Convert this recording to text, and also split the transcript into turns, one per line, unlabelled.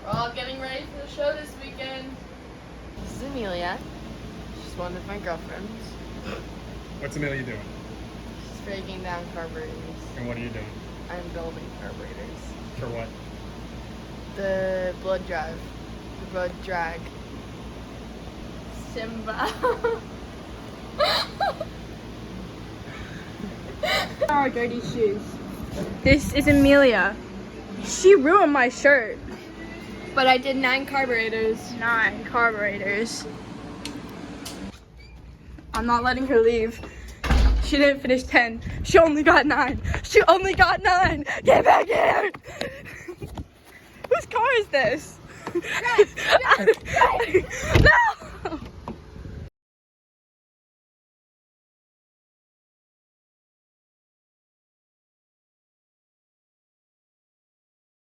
We're all getting ready for the show this weekend. This is Amelia. She's one of my girlfriends.
What's Amelia doing?
She's breaking down carburetors.
And what are you doing?
I'm building carburetors.
For what?
The blood drive. The blood drag. Simba.
Our dirty shoes. This is Amelia. She ruined my shirt.
But I did 9 carburetors.
9 carburetors. I'm not letting her leave. She didn't finish 10. She only got 9. She only got 9. Get back here. Whose car is this? No.